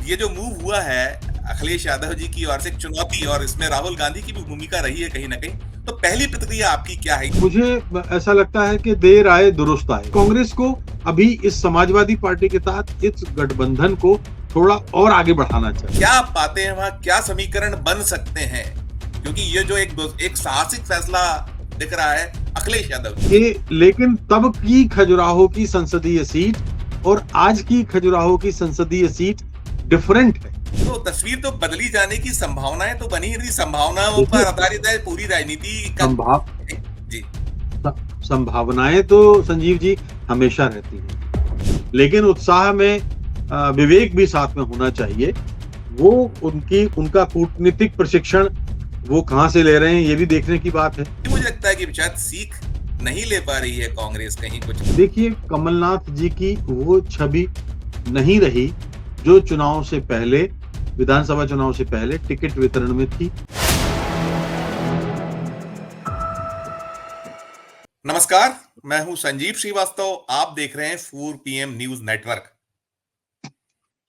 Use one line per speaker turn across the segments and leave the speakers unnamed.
ये जो मूव हुआ है अखिलेश यादव जी की ओर से एक चुनौती और इसमें राहुल गांधी की भी भूमिका रही है कहीं ना कहीं। तो पहली प्रतिक्रिया आपकी क्या है?
मुझे ऐसा लगता है कि देर आए दुरुस्त आए। कांग्रेस को अभी इस समाजवादी पार्टी के साथ इस गठबंधन को थोड़ा और आगे बढ़ाना चाहिए।
क्या आप पाते हैं वहां क्या समीकरण बन सकते हैं? क्योंकि ये जो एक साहसिक फैसला दिख रहा है अखिलेश यादव जी।
ये लेकिन तब की खजुराहो की संसदीय सीट और आज की खजुराहो की संसदीय सीट डिफरेंट है।
तो तस्वीर तो बदली जाने की संभावनाएं तो बनी रही, संभावनाओं पर
देखिए,
आधारित है पूरी राजनीति का।
संभाव
जी।
संभावनाएं तो संजीव जी हमेशा रहती हैं, लेकिन उत्साह में विवेक भी साथ में होना चाहिए। वो उनका कूटनीतिक प्रशिक्षण वो कहां से ले रहे हैं, ये भी देखने की बात है।
मुझे लगता है कि शायद सीख नहीं ले पा रही है कांग्रेस कहीं कुछ।
देखिए, कमलनाथ जी की वो छवि नहीं रही जो चुनाव से पहले, विधानसभा चुनाव से पहले टिकट वितरण में थी।
नमस्कार, मैं हूं संजीव श्रीवास्तव। आप देख रहे हैं 4 PM news network.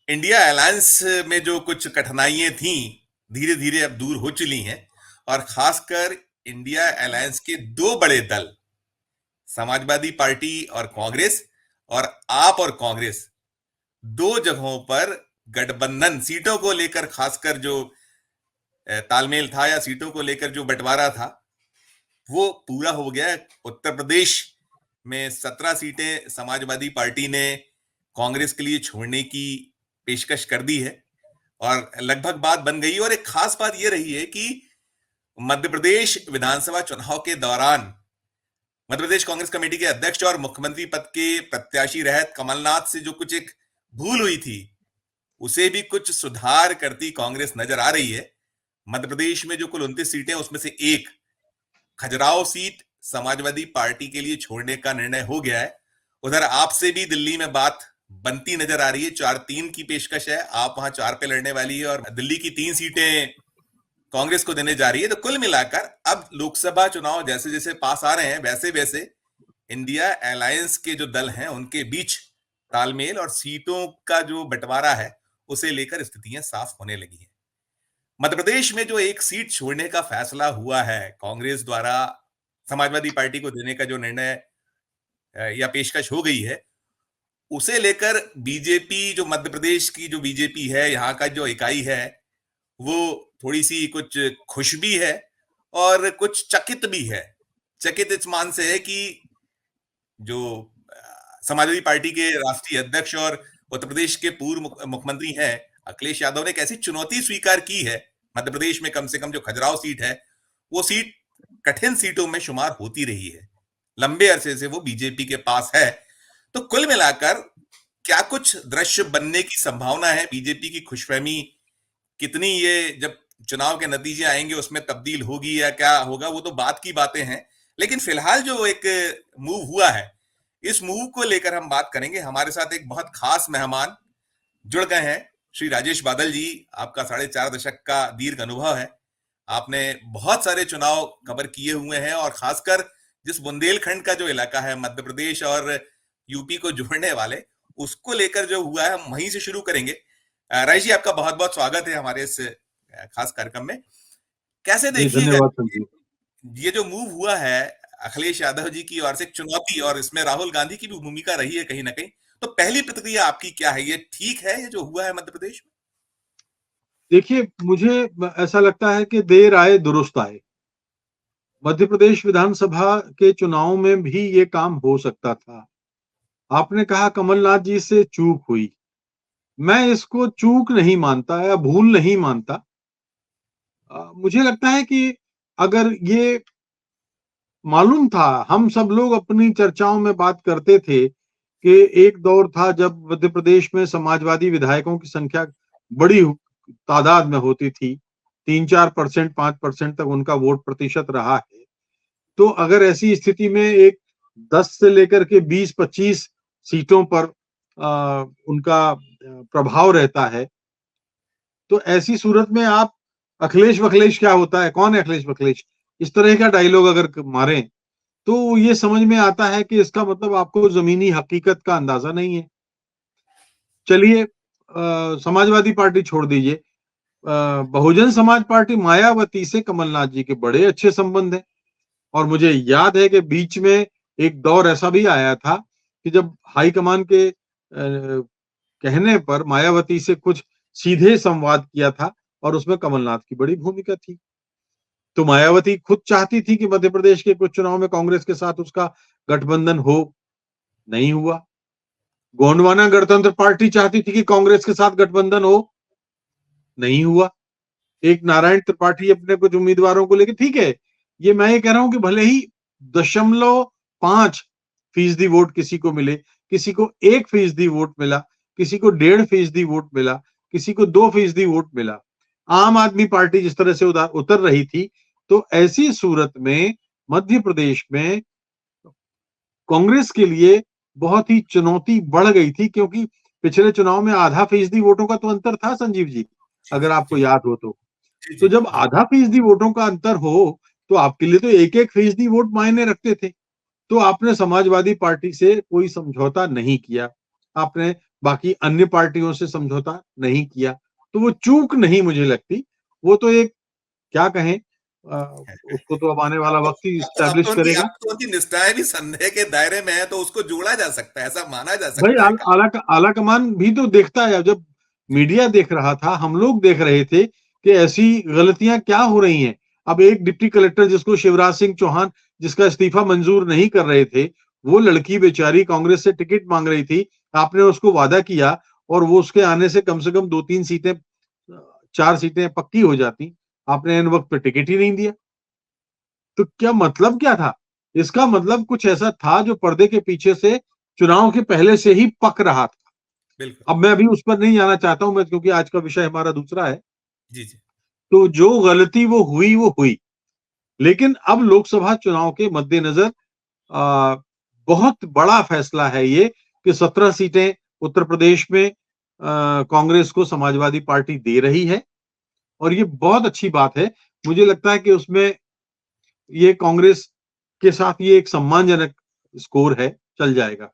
India alliance में जो कुछ कठिनाइयां थी धीरे धीरे अब दूर हो चली हैं। और खासकर इंडिया अलायंस के दो बड़े दल, समाजवादी पार्टी और कांग्रेस, और आप और कांग्रेस, दो जगहों पर गठबंधन सीटों को लेकर खासकर जो तालमेल था या सीटों को लेकर जो बंटवारा था वो पूरा हो गया है। उत्तर प्रदेश में 17 सीटें समाजवादी पार्टी ने कांग्रेस के लिए छोड़ने की पेशकश कर दी है और लगभग बात बन गई। और एक खास बात यह रही है कि मध्य प्रदेश विधानसभा चुनाव के दौरान मध्य प्रदेश कांग्रेस कमेटी के अध्यक्ष और मुख्यमंत्री पद के प्रत्याशी रहे कमलनाथ से जो कुछ एक भूल हुई थी उसे भी कुछ सुधार करती कांग्रेस नजर आ रही है। मध्य प्रदेश में जो कुल 29 सीटें उसमें से एक खजुराहो सीट समाजवादी पार्टी के लिए छोड़ने का निर्णय हो गया है। उधर आपसे भी दिल्ली में बात बनती नजर आ रही है। 4-3 की पेशकश है, आप वहां 4 पे लड़ने वाली है और दिल्ली की 3 सीटें कांग्रेस को देने जा रही है। तो कुल मिलाकर अब लोकसभा चुनाव जैसे जैसे पास आ रहे हैं वैसे वैसे इंडिया अलायंस के जो दल हैं उनके बीच तालमेल और सीटों का जो बंटवारा है उसे लेकर स्थितियां साफ होने लगी हैं। मध्य प्रदेश में जो एक सीट छोड़ने का फैसला हुआ है कांग्रेस द्वारा, समाजवादी पार्टी को देने का जो निर्णय या पेशकश हो गई है उसे लेकर बीजेपी, जो मध्य प्रदेश की जो बीजेपी है, यहाँ का जो इकाई है, वो थोड़ी सी कुछ खुश भी है और कुछ चकित भी है। चकित इस मान से है कि जो समाजवादी पार्टी के राष्ट्रीय अध्यक्ष और उत्तर प्रदेश के पूर्व मुख्यमंत्री हैं अखिलेश यादव ने एक ऐसी चुनौती स्वीकार की है। मध्य प्रदेश में कम से कम जो खजुराहो सीट है वो सीट कठिन सीटों में शुमार होती रही है, लंबे अरसे से वो बीजेपी के पास है। तो कुल मिलाकर क्या कुछ दृश्य बनने की संभावना है? बीजेपी की खुशफहमी कितनी, ये जब चुनाव के नतीजे आएंगे उसमें तब्दील होगी या क्या होगा वो तो बात की बातें हैं। लेकिन फिलहाल जो एक मूव हुआ है इस मूव को लेकर हम बात करेंगे। हमारे साथ एक बहुत खास मेहमान जुड़ गए हैं, श्री राजेश बादल जी। आपका 4.5 दशक का दीर्घ अनुभव है, आपने बहुत सारे चुनाव कवर किए हुए हैं और खासकर जिस बुंदेलखंड का जो इलाका है मध्य प्रदेश और यूपी को जोड़ने वाले, उसको लेकर जो हुआ है हम वहीं से शुरू करेंगे। राजेश जी, आपका बहुत बहुत स्वागत है हमारे इस खास कार्यक्रम में। कैसे
जी,
देखिएगा
धन्यवाद संजीव।
ये जो मूव हुआ है अखिलेश यादव जी की ओर से, एक चुनौती और इसमें राहुल गांधी की भी भूमिका रही है कहीं ना कहीं। तो पहली प्रतिक्रिया आपकी क्या है? ये ठीक है ये जो हुआ है मध्य प्रदेश में?
देखिए, मुझे ऐसा लगता है कि देर आए दुरुस्त आए। मध्य प्रदेश विधानसभा के चुनाव में भी ये काम हो सकता था। आपने कहा कमलनाथ जी से चूक हुई। मैं इसको चूक नहीं मानता या भूल नहीं मानता। मुझे लगता है कि अगर ये मालूम था, हम सब लोग अपनी चर्चाओं में बात करते थे कि एक दौर था जब मध्य प्रदेश में समाजवादी विधायकों की संख्या बड़ी तादाद में होती थी। 3-4%, 5% तक उनका वोट प्रतिशत रहा है। तो अगर ऐसी स्थिति में एक 10 से लेकर के 20-25 सीटों पर उनका प्रभाव रहता है, तो ऐसी सूरत में आप अखिलेश वखिलेश क्या होता है, कौन है अखिलेश वखिलेश, इस तरह का डायलॉग अगर मारें तो ये समझ में आता है कि इसका मतलब आपको जमीनी हकीकत का अंदाजा नहीं है। चलिए, समाजवादी पार्टी छोड़ दीजिए, बहुजन समाज पार्टी मायावती से कमलनाथ जी के बड़े अच्छे संबंध हैं। और मुझे याद है कि बीच में एक दौर ऐसा भी आया था कि जब हाईकमान के कहने पर मायावती से कुछ सीधे संवाद किया था और उसमें कमलनाथ की बड़ी भूमिका थी। तो मायावती खुद चाहती थी कि मध्य प्रदेश के कुछ चुनाव में कांग्रेस के साथ उसका गठबंधन हो, नहीं हुआ। गोंडवाना गणतंत्र पार्टी चाहती थी कि कांग्रेस के साथ गठबंधन हो, नहीं हुआ। एक नारायण त्रिपाठी अपने कुछ उम्मीदवारों को लेके, ठीक है, ये मैं ये कह रहा हूं कि भले ही 0.5% वोट किसी को मिले, किसी को 1% वोट मिला, किसी को 1.5% वोट मिला, किसी को 2% वोट मिला, आम आदमी पार्टी जिस तरह से उतर रही थी, तो ऐसी सूरत में मध्य प्रदेश में कांग्रेस के लिए बहुत ही चुनौती बढ़ गई थी, क्योंकि पिछले चुनाव में आधा फीसदी वोटों का तो अंतर था संजीव जी,
जी
अगर
जी
आपको
जी
याद हो तो।
जी
तो
जी
जब
जी
आधा फीसदी वोटों का अंतर हो, तो आपके लिए तो एक एक फीसदी वोट मायने रखते थे। तो आपने समाजवादी पार्टी से कोई समझौता नहीं किया, आपने बाकी अन्य पार्टियों से समझौता नहीं किया, तो वो चूक नहीं मुझे लगती, वो तो एक, क्या कहें, उसको तो अब आने वाला
अब तो
वक्त ही
अब तो अब
स्टैब्लिश
तो उनकी
करेगा।
अब तो उनकी निष्ठाएं भी संदेह के दायरे में है, तो उसको जोड़ा जा सकता है, ऐसा माना जा
भाई
सकता है।
आला कमान भी तो देखता है। जब
जी
मीडिया देख रहा था, हम लोग देख रहे थे कि ऐसी गलतियां क्या हो रही हैं। अब एक डिप्टी कलेक्टर जिसको शिवराज सिंह चौहान, जिसका इस्तीफा मंजूर नहीं कर रहे थे, वो लड़की बेचारी कांग्रेस से टिकट मांग रही थी, आपने उसको वादा किया और वो उसके आने से कम 2-3 सीटें, 4 सीटें पक्की हो जाती, आपने इन वक्त पे टिकट ही नहीं दिया। तो क्या मतलब क्या था? इसका मतलब कुछ ऐसा था जो पर्दे के पीछे से चुनाव के पहले से ही पक रहा था।
बिल्कुल।
अब मैं अभी उस पर नहीं जाना चाहता हूं मैं, क्योंकि आज का विषय हमारा दूसरा है।
जी जी
तो जो गलती वो हुई। लेकिन अब लोकसभा चुनाव के मद्देनजर आ, बहुत बड़ा फैसला है ये कि 17 सीटें उत्तर प्रदेश में कांग्रेस को समाजवादी पार्टी दे रही है, और ये बहुत अच्छी बात है। मुझे लगता है कि उसमें ये कांग्रेस के साथ ये एक सम्मानजनक स्कोर है, चल जाएगा।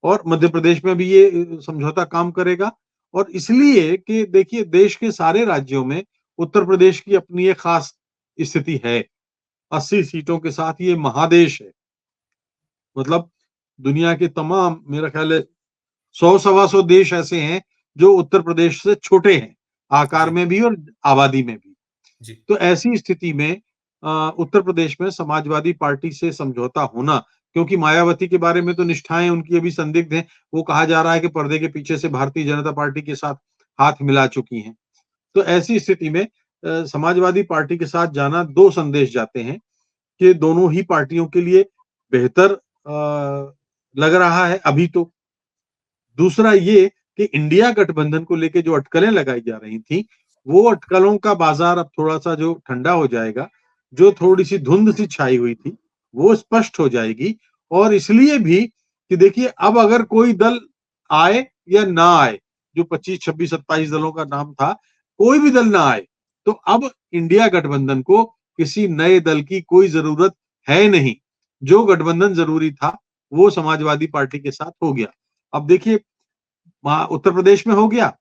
और मध्य प्रदेश में भी ये समझौता काम करेगा। और इसलिए कि देखिए, देश के सारे राज्यों में उत्तर प्रदेश की अपनी एक खास स्थिति है। 80 सीटों के साथ ये महादेश है। मतलब दुनिया के तमाम, मेरा ख्याल है 100 सवा 100 देश ऐसे हैं जो उत्तर प्रदेश से छोटे हैं, आकार
जी
में भी और आबादी में भी।
जी
तो ऐसी स्थिति में उत्तर प्रदेश में समाजवादी पार्टी से समझौता होना, क्योंकि मायावती के बारे में तो निष्ठाएं उनकी अभी संदिग्ध हैं, वो कहा जा रहा है कि पर्दे के पीछे से भारतीय जनता पार्टी के साथ हाथ मिला चुकी हैं। तो ऐसी स्थिति में समाजवादी पार्टी के साथ जाना, दो संदेश जाते हैं कि दोनों ही पार्टियों के लिए बेहतर लग रहा है अभी तो। दूसरा ये कि इंडिया गठबंधन को लेके जो अटकलें लगाई जा रही थी, वो अटकलों का बाजार अब थोड़ा सा जो ठंडा हो जाएगा, जो थोड़ी सी धुंध सी छाई हुई थी, वो स्पष्ट हो जाएगी। और इसलिए भी कि देखिए, अब अगर कोई दल आए या ना आए, जो 25 26 27 दलों का नाम था, कोई भी दल ना आए, तो अब इंडिया गठबंधन को किसी नए दल की कोई जरूरत है नहीं। जो गठबंधन जरूरी था वो समाजवादी पार्टी के साथ हो गया। अब देखिए, उत्तर प्रदेश में हो गया,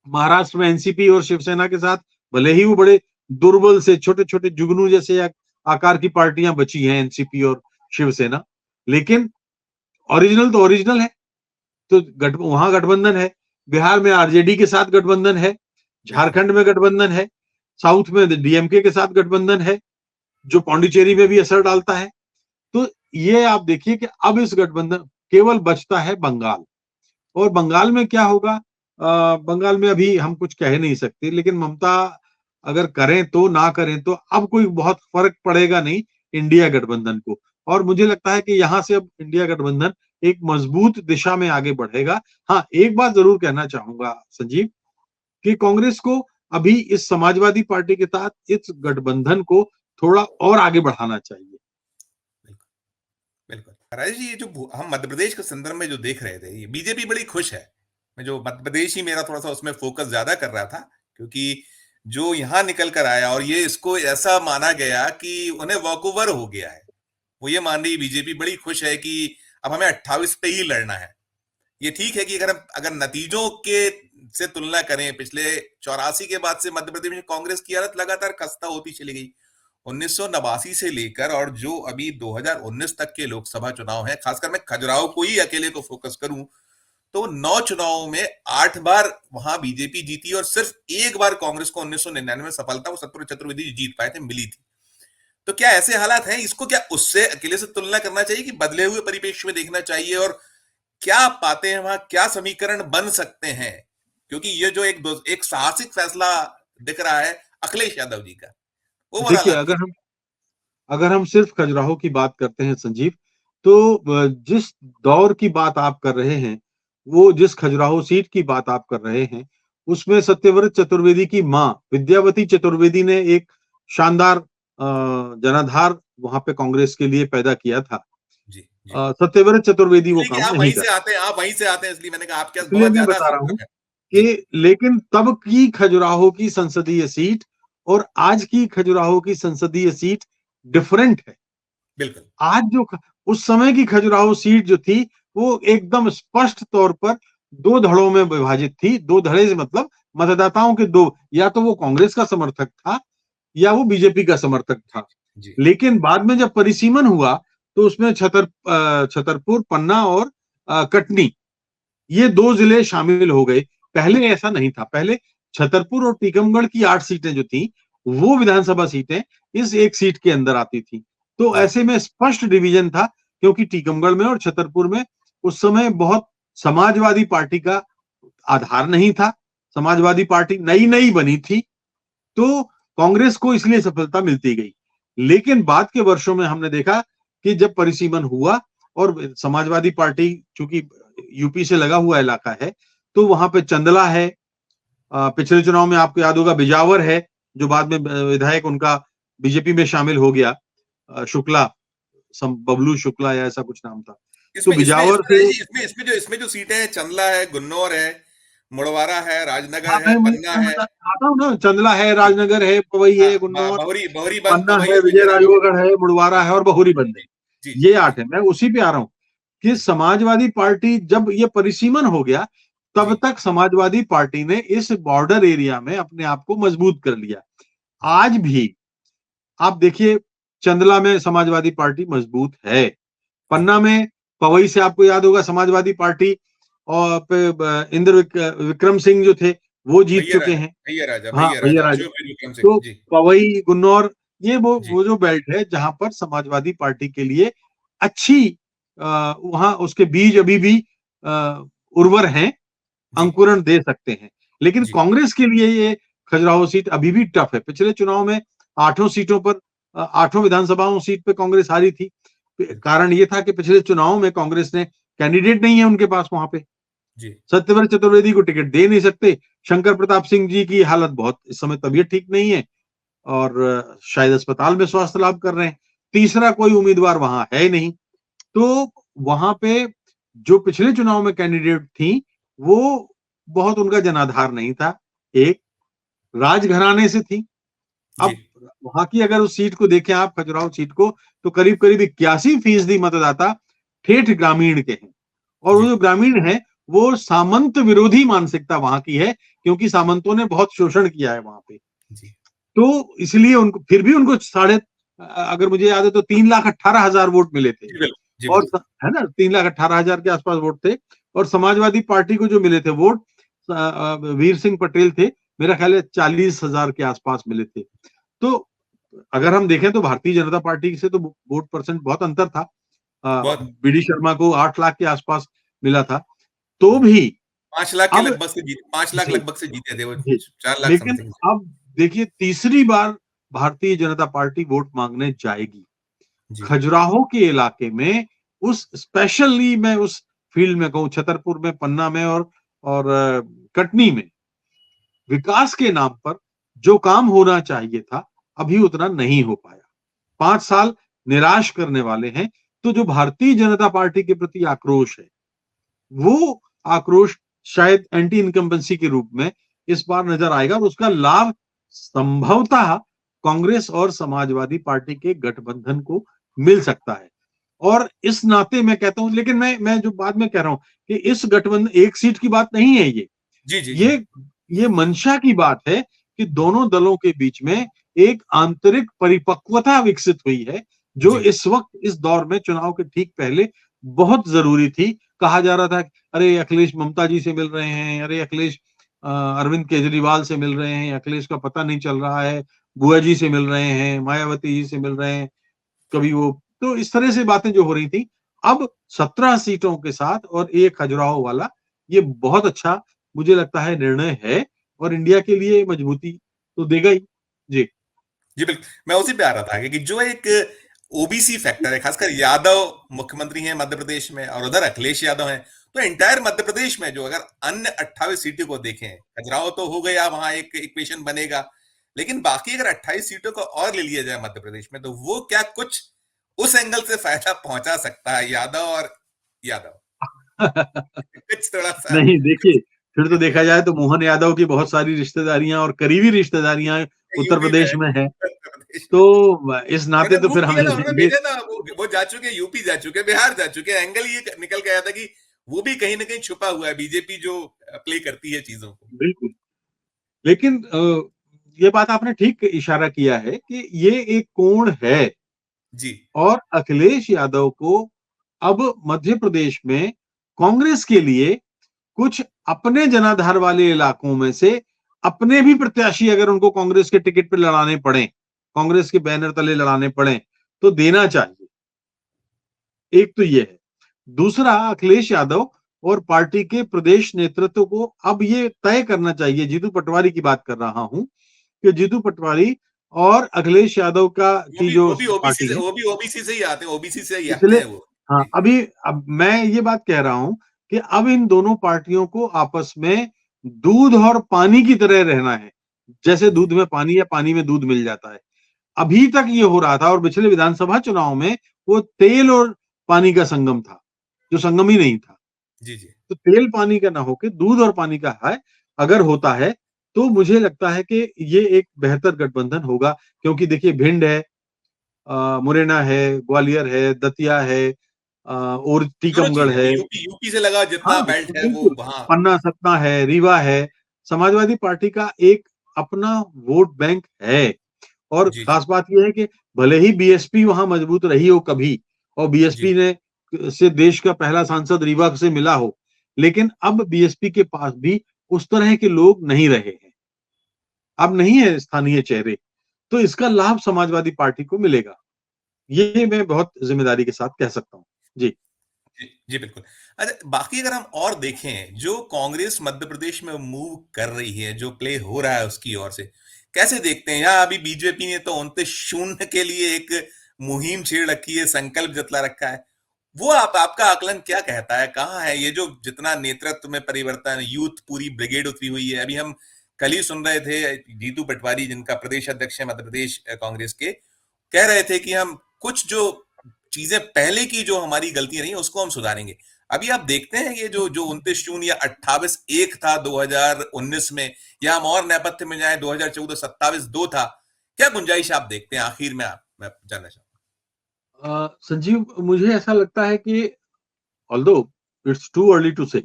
महाराष्ट्र में एनसीपी और शिवसेना के साथ, भले ही वो बड़े दुर्बल से छोटे छोटे जुगनू जैसे आकार की पार्टियां बची हैं एनसीपी और शिवसेना, लेकिन ओरिजिनल तो ओरिजिनल है। तो वहां गठबंधन है, बिहार में आरजेडी के साथ गठबंधन है,
बिल्कुल
झारखंड में गठबंधन है, साउथ में डीएमके के साथ गठबंधन है, जो पांडिचेरी में भी असर डालता है। तो ये आप देखिए कि अब इस गठबंधन केवल बचता है बंगाल। और बंगाल में क्या होगा, बंगाल में अभी हम कुछ कह नहीं सकते, लेकिन ममता अगर करें तो ना करें तो अब कोई बहुत फर्क पड़ेगा नहीं इंडिया गठबंधन को। और मुझे लगता है कि यहां से अब इंडिया गठबंधन एक मजबूत दिशा में आगे बढ़ेगा। हाँ, एक बात जरूर कहना चाहूंगा संजीव, कि कांग्रेस को अभी इस समाजवादी पार्टी के तहत इस गठबंधन को थोड़ा और आगे बढ़ाना चाहिए।
बिल्कुल बिल्कुल। राजेश जी, ये जो हम मध्य प्रदेश के संदर्भ में जो देख रहे थे, ये बीजेपी बड़ी खुश है। मैं जो मध्य प्रदेश ही मेरा थोड़ा सा उसमें फोकस ज्यादा कर रहा था, क्योंकि जो यहाँ निकल कर आया और ये इसको ऐसा माना गया कि उन्हें वॉकओवर हो गया है। वो ये मान रही बीजेपी बड़ी खुश है कि अब हमें 28 पे ही लड़ना है। ये ठीक है कि अगर अगर नतीजों के से तुलना करें, पिछले 84 के बाद से मध्य प्रदेश में कांग्रेस की हालत लगातार खस्ता होती चली गई। 1989 से लेकर और जो अभी 2019 तक के लोकसभा चुनाव हैं, खासकर मैं खजुराहो को ही अकेले को फोकस करूं, तो 9 चुनावों में 8 बार वहां बीजेपी जीती और सिर्फ एक बार कांग्रेस को 1999 में सफलता वो सत्यव्रत चतुर्वेदी जीत पाए थे, मिली थी। तो क्या ऐसे हालात हैं, इसको क्या उससे अकेले से तुलना करना चाहिए कि बदले हुए परिप्रेक्ष्य में देखना चाहिए, और क्या आप पाते हैं वहां, क्या समीकरण बन सकते हैं? क्योंकि ये जो एक साहसिक फैसला दिख रहा है अखिलेश यादव जी का, ओवरऑल
देखिए,
आपकी।
अगर हम सिर्फ खजुराहो की बात करते हैं संजीव, तो जिस दौर की बात आप कर रहे हैं, वो जिस खजुराहो सीट की बात आप कर रहे हैं, उसमें सत्यव्रत चतुर्वेदी की मां विद्यावती चतुर्वेदी ने एक शानदार जनाधार वहां पे कांग्रेस के लिए पैदा किया था।
जी जी।
सत्यव्रत चतुर्वेदी वो
इसलिए कि
काम
आप
नहीं
वहीं
कर,
से आते हैं, आप वहीं से आते हैं, इसलिए मैंने कहा आपके पास
इसलिए
बहुत
मैं
ज्यादा
बता रहा हूँ
संपर्क है। जी
कि लेकिन तब की खजुराहो की संसदीय सीट और आज की खजुराहो की संसदीय सीट डिफरेंट है।
बिल्कुल।
आज उस समय की खजुराहो सीट जो थी, वो एकदम स्पष्ट तौर पर दो धड़ों में विभाजित थी। दो धड़े से मतलब मतदाताओं के दो, या तो वो कांग्रेस का समर्थक था या वो बीजेपी का समर्थक
जी
था।
जी।
लेकिन बाद में जब परिसीमन हुआ, तो उसमें छतरपुर, पन्ना और कटनी, ये दो जिले शामिल हो गए। पहले ऐसा नहीं था। पहले छतरपुर और टीकमगढ़ की 8 सीटें जो थी, वो विधानसभा सीटें इस एक सीट के अंदर आती थी। तो
जी
ऐसे में स्पष्ट डिवीजन था, क्योंकि टीकमगढ़ में और छतरपुर में उस समय बहुत समाजवादी पार्टी का आधार नहीं था। समाजवादी पार्टी नई नई बनी थी, तो कांग्रेस को इसलिए सफलता मिलती गई। लेकिन बाद के वर्षों में हमने देखा कि जब परिसीमन हुआ और समाजवादी पार्टी, चूंकि यूपी से लगा हुआ इलाका है, तो वहां पे चंदला है, पिछले चुनाव में आपको याद होगा बिजावर है, जो बाद में विधायक उनका बीजेपी में शामिल हो गया, शुक्ला, बबलू शुक्ला या ऐसा कुछ नाम था। तो
इसमें इसमें
बिजावर
इसमें
से,
जी, इसमें जो सीटें हैं, चंदला है, गुन्नौर है, मुड़वारा है,
हाँ,
राजनगर है, पन्ना
मैं
है।
बताता हूँ ना, चंदला है, राजनगर है, पवई
हाँ,
है, गुन्नौर,
बहुरी बहुरी बंद,
पन्ना
पवई
है,
और
विजय
विजयराघवगढ़।
राघवगढ़ है, मुड़वारा है और बहुरी बंद है।
जी जी
ये
जी
8
जी
है। मैं उसी पे आ रहा हूं कि
जी
समाजवादी पार्टी जब ये परिसीमन हो गया, तब
जी
तक समाजवादी पार्टी ने इस बॉर्डर एरिया में अपने आप को मजबूत कर लिया।
जी
आज भी आप देखिए, चंदला में समाजवादी पार्टी मजबूत है।
जी।
पन्ना में पवई से आपको याद होगा समाजवादी पार्टी और इंद्र विक्रम सिंह जो थे, वो जीत
भैया
चुके
राजा,
हैं।
भैया राजा,
हाँ,
भैया
भैया
राजा
राजा।
अशोक विक्रम सिंह
तो
जी
पवई, गुन्नौर, ये
जी
वो जो बेल्ट है जहां पर समाजवादी पार्टी के लिए अच्छी, वहां उसके बीज अभी भी उर्वर हैं,
जी
अंकुरण दे सकते हैं। लेकिन
जी
कांग्रेस के लिए ये खजुराहो सीट अभी भी टफ है। पिछले चुनाव में 8 सीटों पर, 8 विधानसभाओं सीट पे कांग्रेस हारी थी। कारण ये था कि पिछले चुनाव में कांग्रेस ने कैंडिडेट नहीं है उनके पास वहां पे।
जी
सत्यव्रत चतुर्वेदी को टिकट दे नहीं सकते। शंकर प्रताप सिंह जी की हालत बहुत, इस समय तबीयत ठीक नहीं है और शायद अस्पताल में स्वास्थ्य लाभ कर रहे हैं। तीसरा कोई उम्मीदवार वहां है नहीं। तो वहां पे जो पिछले चुनाव में कैंडिडेट थी, वो बहुत उनका जनाधार नहीं था। एक राजघराने से थी।
जी
अब वहां की अगर उस सीट को देखें आप, खजुराहो सीट को, तो करीब करीब 81% मतदाता ठेठ ग्रामीण के हैं। और वो
जी
जो ग्रामीण है, वो सामंत विरोधी मानसिकता वहां की है, क्योंकि सामंतों ने बहुत शोषण किया है वहां पे।
जी
तो इसलिए उनको, फिर भी उनको अगर मुझे याद है तो 3,18,000 वोट मिले थे।
जी बिल्कुल, जी
और
बिल्कुल।
है ना, 3,18,000 के आसपास वोट थे। और समाजवादी पार्टी को जो मिले थे वोट, वीर सिंह पटेल थे, मेरा ख्याल है 40,000 के आसपास मिले थे। तो अगर हम देखें तो भारतीय जनता पार्टी से तो वोट परसेंट बहुत अंतर था।
बहुत।
बीडी शर्मा को 8 लाख के आसपास मिला था। तो भी
5 लाख के
अब,
लगभग से जीते, 5 लाख
जी,
लगभग से जीते थे वो,
जी,
4 लाख
लेकिन
समथिंग।
अब देखिए, तीसरी बार भारतीय जनता पार्टी वोट मांगने जाएगी।
जी
खजुराहो के इलाके में, उस स्पेशली मैं उस फील्ड में कहूं, छतरपुर में, पन्ना में और कटनी में, विकास के नाम पर जो काम होना चाहिए था, अभी उतना नहीं हो पाया। 5 साल निराश करने वाले हैं। तो जो भारतीय जनता पार्टी के प्रति आक्रोश है, वो आक्रोश शायद एंटी इनकम्बेंसी के रूप में इस बार नजर आएगा, और उसका लाभ संभवतः कांग्रेस और समाजवादी पार्टी के गठबंधन को मिल सकता है। और इस नाते मैं कहता हूं, लेकिन मैं जो बाद में कह रहा हूं कि इस गठबंधन, एक सीट की बात नहीं है ये,
जी जी जी।
ये ये मंशा की बात है कि दोनों दलों के बीच में एक आंतरिक परिपक्वता विकसित हुई है, जो
जी
इस वक्त इस दौर में चुनाव के ठीक पहले बहुत जरूरी थी। कहा जा रहा था अरे अखिलेश ममता जी से मिल रहे हैं, अरे अखिलेश अरविंद केजरीवाल से मिल रहे हैं, अखिलेश का पता नहीं चल रहा है, बुआ जी से मिल रहे हैं, मायावती जी से मिल रहे हैं, कभी वो, तो इस तरह से बातें जो हो रही थी, अब 17 सीटों के साथ और एक खजुराहो वाला, ये बहुत अच्छा मुझे लगता है निर्णय है और इंडिया के लिए मजबूती तो देगा ही। जी।
जी बिल्कुल, मैं उसी पे आ रहा था कि जो एक ओबीसी फैक्टर है, खासकर यादव मुख्यमंत्री हैं मध्य प्रदेश में और उधर अखिलेश यादव हैं, तो एंटायर मध्य प्रदेश में जो अगर अन्य 28 सीटों को देखें, खजुराहो तो हो गया, वहां एक इक्वेशन बनेगा, लेकिन बाकी अगर 28 सीटों को और ले लिया जाए मध्य प्रदेश में, तो वो क्या कुछ उस एंगल से फायदा पहुंचा सकता है यादव और यादव? कुछ थोड़ा सा
नहीं देखिए, फिर तो देखा जाए तो मोहन यादव की बहुत सारी रिश्तेदारियां और करीबी रिश्तेदारियां उत्तर
यूपी में है,
प्रदेश में है,
उत्तर प्रदेश में।
तो इस नाते
उन्होंने
तो
मूव
फिर
किया
हमें
ना, उन्होंने
ये
भेजा ना, वो जा चुके, यूपी जा चुके, बिहार जा चुके, एंगल ये निकल के आया था कि वो भी कहीं ना कहीं छुपा हुआ है, बीजेपी जो प्ले करती है चीजों को।
बिल्कुल। लेकिन ये बात आपने ठीक इशारा किया है कि ये एक कोण है
जी
और अखिलेश यादव को अब मध्य प्रदेश में कांग्रेस के लिए कुछ अपने जनाधार वाले इलाकों में से अपने भी प्रत्याशी अगर उनको कांग्रेस के टिकट पे लड़ाने पड़े, कांग्रेस के बैनर तले लड़ाने पड़े, तो देना चाहिए। एक तो ये है। दूसरा, अखिलेश यादव और पार्टी के प्रदेश नेतृत्व को अब ये तय करना चाहिए, जीतू पटवारी की बात कर रहा हूं, कि जीतू पटवारी और अखिलेश यादव का की जो पार्टी है,
वो भी ओबीसी से ही आते हैं, ओबीसी से ही आते
पिछले,
हैं वो।
हाँ,
जी
अभी अब मैं ये बात कह रहा हूं कि अब इन दोनों पार्टियों को आपस में दूध और पानी की तरह रहना है। जैसे
जी
दूध में पानी या पानी में दूध मिल जाता है। अभी तक ये हो रहा था और पिछले विधानसभा चुनाव में वो तेल और पानी का संगम था, जो संगम ही नहीं था।
जी जी
तो तेल पानी का ना होके दूध और पानी का है, अगर होता है तो मुझे लगता है कि ये एक बेहतर गठबंधन होगा, क्योंकि देखिए भिंड है, मुरैना है, ग्वालियर है, दतिया है, और
दोनों
टीकमगढ़
चीजें,
है।
यूपी यूपी से लगा जितना
हाँ,
बेल्ट है वो
बिल्कुल।
वहां।
पन्ना सतना है, रीवा है। समाजवादी पार्टी का एक अपना वोट बैंक है और
जी जी
खास बात ये है कि भले ही बीएसपी वहां मजबूत रही हो कभी और
जी
बीएसपी ने से देश का पहला सांसद रीवा से मिला हो, लेकिन अब बीएसपी के पास भी उस तरह के लोग नहीं रहे हैं। अब नहीं है स्थानीय चेहरे, तो इसका लाभ समाजवादी पार्टी को मिलेगा। ये मैं बहुत जिम्मेदारी के साथ कह सकता हूँ। जी।
जी बिल्कुल। अच्छा, बाकी अगर हम और देखें, जो कांग्रेस मध्य प्रदेश में मूव कर रही है, जो प्ले हो रहा है उसकी ओर से, कैसे देखते हैं? यहाँ अभी बीजेपी ने तो 29-0 के लिए एक मुहिम छेड़ रखी है, संकल्प जतला रखा है। वो आपका आकलन क्या कहता है? कहाँ है ये जो जितना नेतृत्व में परिवर्तन, यूथ पूरी ब्रिगेड उतरी हुई है? अभी हम कल ही सुन रहे थे जीतू पटवारी, जिनका प्रदेश अध्यक्ष है मध्य प्रदेश कांग्रेस के, कह रहे थे कि हम कुछ जो चीजें पहले की जो हमारी गलतियां रही उसको हम सुधारेंगे। अभी आप देखते हैं ये जो जो 29 जून या 28-1 था 2019 में, या हम और नेपथ्य में जाए 2014 27-2 था, क्या गुंजाइश आप देखते हैं? आखिर में आप, मैं जानना चाहूंगा।
संजीव, मुझे ऐसा लगता है कि although it's too early to say,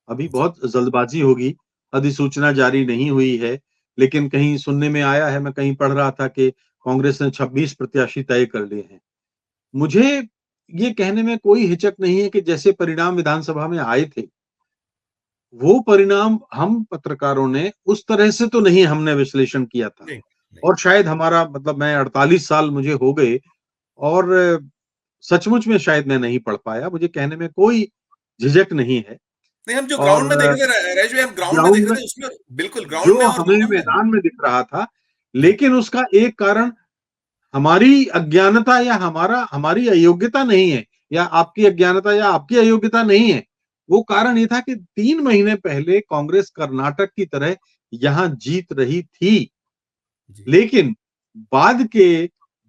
अभी
जी
बहुत जल्दबाजी होगी, अधिसूचना जारी नहीं हुई है, लेकिन कहीं सुनने में आया है, मैं कहीं पढ़ रहा था कि कांग्रेस ने 26 प्रत्याशी तय कर लिए हैं। मुझे ये कहने में कोई हिचक नहीं है कि जैसे परिणाम विधानसभा में आए थे, वो परिणाम हम पत्रकारों ने उस तरह से तो नहीं हमने विश्लेषण किया था।
नहीं नहीं।
और शायद हमारा मतलब, मैं 48 साल मुझे हो गए और सचमुच में शायद मैं नहीं पढ़ पाया, मुझे कहने में कोई झिझक नहीं है।
नहीं, हम जो
और
ग्राउंड में देख रहे थे रैश भाई, हम ग्राउंड में देख
ग्राउंड
रहे
में
थे उसमें, बिल्कुल ग्राउंड में
जो
और
हमें
दिखा है।
मैदान में दिख रहा था,
जी
लेकिन उसका एक कारण हमारी अज्ञानता या हमारी अयोग्यता नहीं है, या आपकी अज्ञानता या आपकी अयोग्यता नहीं है। वो कारण ये था कि 3 महीने पहले कांग्रेस कर्नाटक की तरह यहां जीत रही थी,
जी
लेकिन बाद के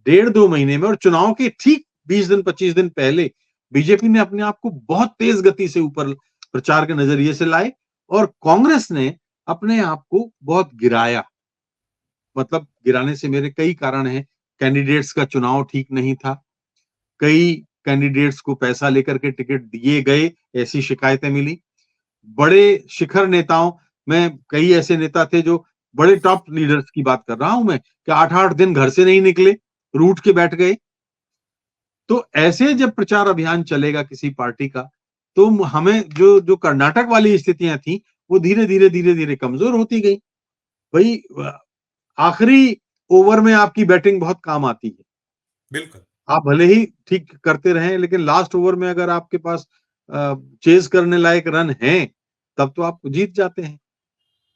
1.5-2 महीने में और चुनाव के ठीक 20 दिन 25 दिन पहले बीजेपी ने अपने आप को बहुत तेज गति से ऊपर प्रचार के नजरिए से लाए और कांग्रेस ने अपने आप को बहुत गिराया। मतलब गिराने से मेरे कई कारण हैं। कैंडिडेट्स का चुनाव ठीक नहीं था, कई कैंडिडेट्स को पैसा लेकर के टिकट दिए गए, ऐसी शिकायतें मिली। बड़े शिखर नेताओं मैं कई ऐसे नेता थे जो बड़े टॉप लीडर्स की बात कर रहा हूं मैं, कि 8-8 दिन घर से नहीं निकले, रूठ के बैठ गए। तो ऐसे जब प्रचार अभियान चलेगा किसी पार्टी का, तो हमें जो जो कर्नाटक वाली स्थितियां थी, वो धीरे धीरे कमजोर होती गई। भाई आखिरी ओवर में आपकी बैटिंग बहुत काम आती है।
बिल्कुल।
आप भले ही ठीक करते रहें, लेकिन लास्ट ओवर में अगर आपके पास चेज करने लायक रन हैं, तब तो आप जीत जाते हैं।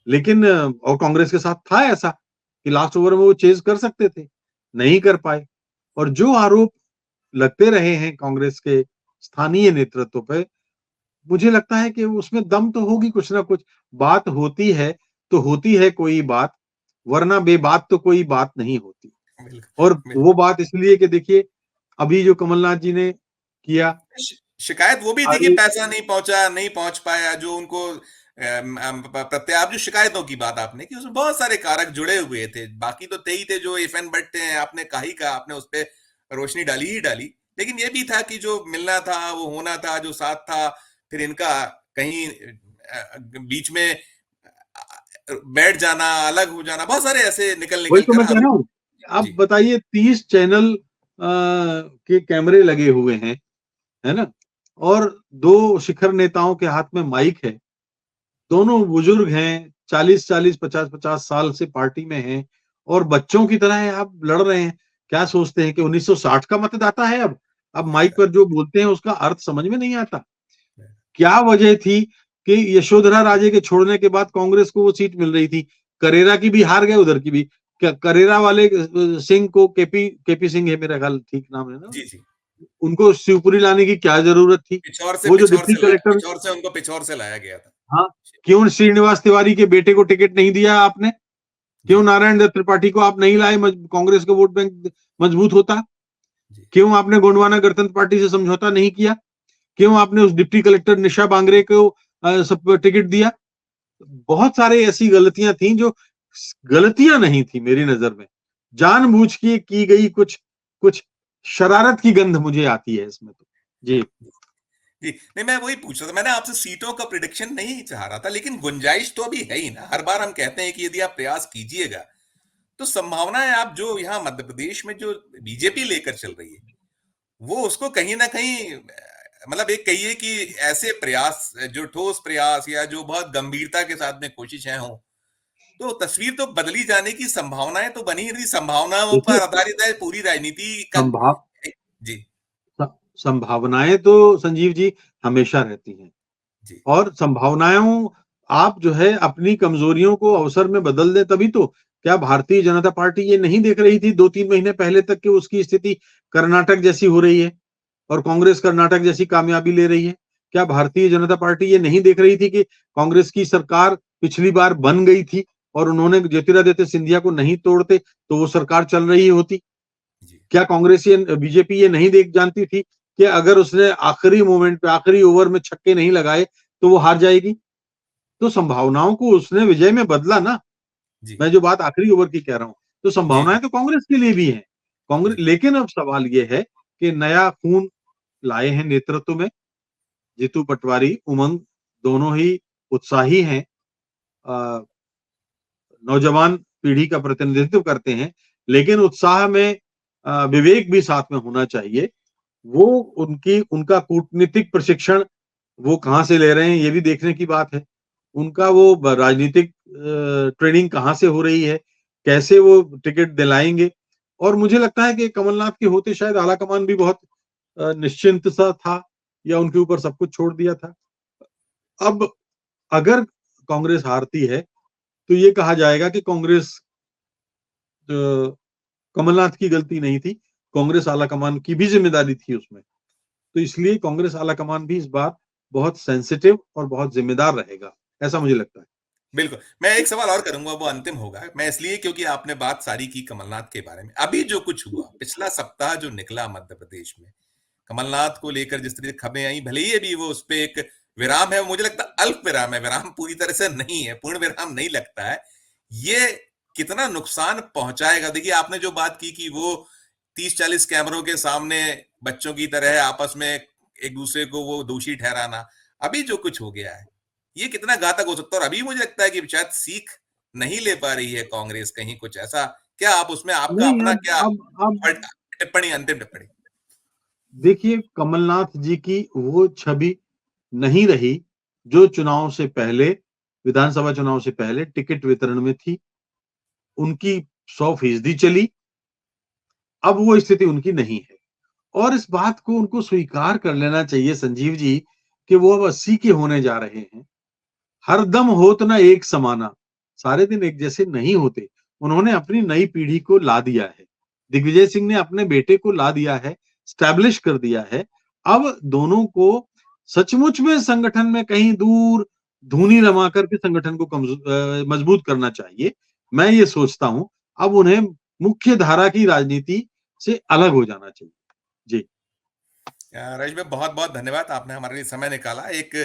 लेकिन और कांग्रेस के साथ था ऐसा कि लास्ट ओवर में वो चेज कर सकते थे, नहीं कर पाए। और जो आरोप लगते रहे हैं कांग्रेस के स्थानीय नेतृत्व पे, मुझे लगता है कि उसमें दम तो होगी कुछ ना कुछ। बात होती है तो होती है कोई बात, वरना बेबात तो कोई बात नहीं होती।
बिल्कुल।
और वो बात इसलिए कि देखिए, अभी जो कमलनाथ जी ने किया,
शिकायत वो भी थी कि
सारी
पैसा नहीं पहुंचा, नहीं पहुंच पाया, जो उनको प्रत्याप जो शिकायतों की बात आपने की, उसमें बहुत सारे कारक जुड़े हुए थे। बाकी तो थे ही थे जो इफ एंड बट थे, आपने कहा ही कहा, आपने उस पर रोशनी डाली ही डाली। लेकिन ये भी था कि जो मिलना था, वो होना था, जो साथ था, फिर इनका कहीं बीच में बैठ जाना, अलग हो जाना, बहुत सारे ऐसे निकल
वही
निकल
तो
कर
मैं कह रहा हूँ। आप
जी
बताइए, 30 चैनल के कैमरे लगे हुए हैं, है ना? और 2 शिखर नेताओं के हाथ में माइक है। दोनों बुजुर्ग हैं, 40-40, 50-50 साल से पार्टी में हैं, और बच्चों की तरह आप लड़ रहे हैं। क्या सोचते हैं कि 1960 का मतदाता है अब? अब माइक पर जो बोलते हैं उसका अर्थ समझ में नहीं आता। क्या वजह थी कि यशोधरा राजे के छोड़ने के बाद कांग्रेस को वो सीट मिल रही थी? करेरा की भी हार गए, उधर की भी। करेरा वाले सिंह को, केपी केपी सिंह है मेरा ख्याल, ठीक नाम है ना?
जी जी।
उनको शिवपुरी लाने की क्या जरूरत थी? वो जो डिप्टी कलेक्टर,
पिछौर से उनको पिछौर से लाया गया था।
हाँ, क्यों श्रीनिवास तिवारी के बेटे को टिकट नहीं दिया आपने?
जी
क्यों नारायण दत्त त्रिपाठी को आप नहीं लाए? कांग्रेस का वोट बैंक मजबूत होता।
जी
क्यों आपने गोंडवाना गणतंत्र पार्टी से समझौता नहीं किया? क्यों आपने उस डिप्टी कलेक्टर निशा बांगरे को सब टिकट दिया? बहुत सारे ऐसी गलतियां थी जो गलतियां नहीं थी मेरी नजर में, जानबूझ के की गई कुछ कुछ शरारत की गंध मुझे आती है इसमें तो। जी।
जी। नहीं, मैं वही पूछ रहा था, मैंने आपसे सीटों का प्रिडिक्शन नहीं चाह रहा था, लेकिन गुंजाइश तो अभी है ही ना। हर बार हम कहते हैं कि यदि आप प्रयास कीजिएगा, तो संभावनाएं, आप जो यहाँ मध्य प्रदेश में जो बीजेपी लेकर चल रही है, वो उसको कहीं ना कहीं मतलब एक कहिए कि ऐसे प्रयास, जो ठोस प्रयास या जो बहुत गंभीरता के साथ में कोशिशें हों, तो तस्वीर तो बदली जाने की संभावनाएं तो बनी रही। संभावनाओं
देखिए,
पर आधारित है पूरी राजनीति का।
संभाव
जी
संभावनाएं तो संजीव जी हमेशा रहती हैं।
जी
और संभावनाओं, आप जो है अपनी कमजोरियों को अवसर में बदल दें तभी तो। क्या भारतीय जनता पार्टी ये नहीं देख रही थी 2-3 महीने पहले तक कि उसकी स्थिति कर्नाटक जैसी हो रही है, और कांग्रेस कर्नाटक जैसी कामयाबी ले रही है? क्या भारतीय जनता पार्टी ये नहीं देख रही थी कि कांग्रेस की सरकार पिछली बार बन गई थी, और उन्होंने ज्योतिरादित्य सिंधिया को नहीं तोड़ते तो वो सरकार चल रही होती?
जी
क्या कांग्रेस ये बीजेपी ये नहीं देख जानती थी कि अगर उसने आखिरी मोमेंट पे, आखिरी ओवर में छक्के नहीं लगाए तो वो हार जाएगी? तो संभावनाओं को उसने विजय में बदला ना।
जी
मैं जो बात आखिरी ओवर की कह रहा हूं, तो
जी
संभावनाएं तो कांग्रेस के लिए भी हैं। कांग्रेस,
जी
लेकिन अब सवाल ये है कि नया खून लाए हैं नेतृत्व में। जीतू पटवारी, उमंग, दोनों ही उत्साही हैं, अ, नौजवान पीढ़ी का प्रतिनिधित्व करते हैं, लेकिन उत्साह में विवेक भी साथ में होना चाहिए। वो उनकी उनका कूटनीतिक प्रशिक्षण वो कहाँ से ले रहे हैं, ये भी देखने की बात है। उनका वो राजनीतिक ट्रेनिंग कहाँ से हो रही है, कैसे वो टिकट दिलाएंगे? और मुझे लगता है कि कमलनाथ के होते शायद आलाकमान भी बहुत निश्चिंत सा था, या उनके ऊपर सब कुछ छोड़ दिया था। अब अगर कांग्रेस हारती है, तो ये कहा जाएगा कि कांग्रेस कमलनाथ की गलती नहीं थी, कांग्रेस आलाकमान की भी जिम्मेदारी थी उसमें। तो इसलिए कांग्रेस आलाकमान भी इस बार बहुत सेंसिटिव और बहुत जिम्मेदार रहेगा, ऐसा मुझे लगता है।
बिल्कुल। मैं एक सवाल और करूंगा, वो अंतिम होगा। मैं इसलिए क्योंकि आपने बात सारी की कमलनाथ के बारे में। अभी जो कुछ हुआ पिछला सप्ताह जो निकला मध्य प्रदेश में, कमलनाथ को लेकर जिस तरह की खबरें आई, भले ही अभी वो उस पे एक विराम है, मुझे लगता है अल्प विराम है, विराम पूरी तरह से नहीं है, पूर्ण विराम नहीं लगता है। ये कितना नुकसान पहुंचाएगा? देखिए, आपने जो बात की कि वो 30-40 कैमरों के सामने बच्चों की तरह आपस में एक दूसरे को वो दोषी ठहराना, अभी जो कुछ हो गया है, ये कितना घातक हो सकता है। और अभी मुझे लगता है कि शायद सीख नहीं ले पा रही है कांग्रेस कहीं कुछ ऐसा। क्या आप उसमें आपका
नहीं,
अपना क्या
अब
टिप्पणी, अंतिम टिप्पणी?
देखिए, कमलनाथ जी की वो छवि नहीं रही जो चुनाव से पहले, विधानसभा चुनाव से पहले टिकट वितरण में थी। उनकी 100% चली। अब वो स्थिति उनकी नहीं है और इस बात को उनको स्वीकार कर लेना चाहिए संजीव जी कि वो अब 80 के होने जा रहे हैं। हर दम होत ना एक समाना, सारे दिन एक जैसे नहीं होते। उन्होंने अपनी नई पीढ़ी को ला दिया है। दिग्विजय सिंह ने अपने बेटे को ला दिया है, स्टैब्लिश कर दिया है। अब दोनों को सचमुच में संगठन में कहीं दूर धूनी रमा करके संगठन को मजबूत करना चाहिए। मैं ये सोचता हूं, अब उन्हें मुख्य धारा की राजनीति से अलग हो जाना चाहिए। जी।
रजत भाई, बहुत बहुत धन्यवाद, आपने हमारे लिए समय निकाला। एक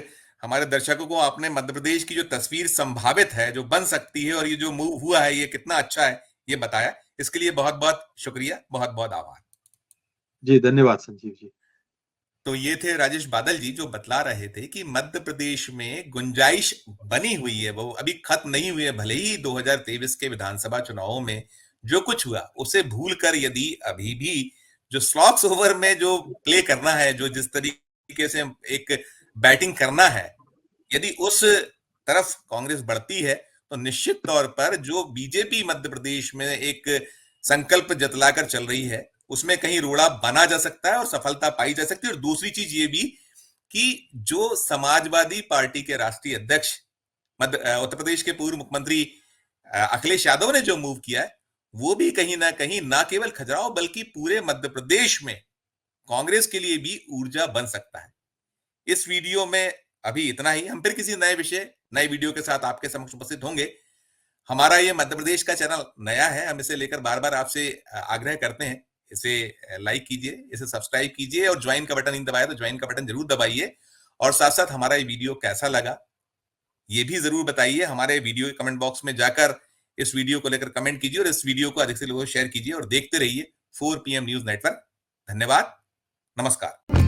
हमारे दर्शकों को आपने मध्य प्रदेश की जो तस्वीर संभावित है, जो बन सकती है, और ये जो मूव हुआ है ये कितना अच्छा है, ये बताया। इसके लिए बहुत बहुत शुक्रिया, बहुत बहुत आभार।
जी, धन्यवाद संजीव जी।
तो ये थे राजेश बादल जी, जो बतला रहे थे कि मध्य प्रदेश में गुंजाइश बनी हुई है, वो अभी खत्म नहीं हुई है। भले ही 2023 के विधानसभा चुनावों में जो कुछ हुआ उसे भूलकर यदि अभी भी जो स्लॉक्स ओवर में जो प्ले करना है, जो जिस तरीके से एक बैटिंग करना है, यदि उस तरफ कांग्रेस बढ़ती है तो निश्चित तौर पर जो बीजेपी मध्य प्रदेश में एक संकल्प जतलाकर चल रही है, उसमें कहीं रोड़ा बना जा सकता है और सफलता पाई जा सकती है। और दूसरी चीज ये भी कि जो समाजवादी पार्टी के राष्ट्रीय अध्यक्ष, उत्तर प्रदेश के पूर्व मुख्यमंत्री अखिलेश यादव ने जो मूव किया है, वो भी कहीं ना कहीं ना केवल खजुराहो बल्कि पूरे मध्य प्रदेश में कांग्रेस के लिए भी ऊर्जा बन सकता है। इस वीडियो में अभी इतना ही। हम फिर किसी नए विषय, नए वीडियो के साथ आपके समक्ष उपस्थित होंगे। हमारा ये मध्य प्रदेश का चैनल नया है, हम इसे लेकर बार बार आपसे आग्रह करते हैं, इसे लाइक कीजिए, इसे सब्सक्राइब कीजिए, और ज्वाइन का बटन नहीं दबाया तो ज्वाइन का बटन जरूर दबाइए। और साथ साथ हमारा ये वीडियो कैसा लगा ये भी जरूर बताइए। हमारे वीडियो के कमेंट बॉक्स में जाकर इस वीडियो को लेकर कमेंट कीजिए, और इस वीडियो को अधिक से लोगों को शेयर कीजिए, और देखते रहिए 4 PM न्यूज नेटवर्क। धन्यवाद, नमस्कार।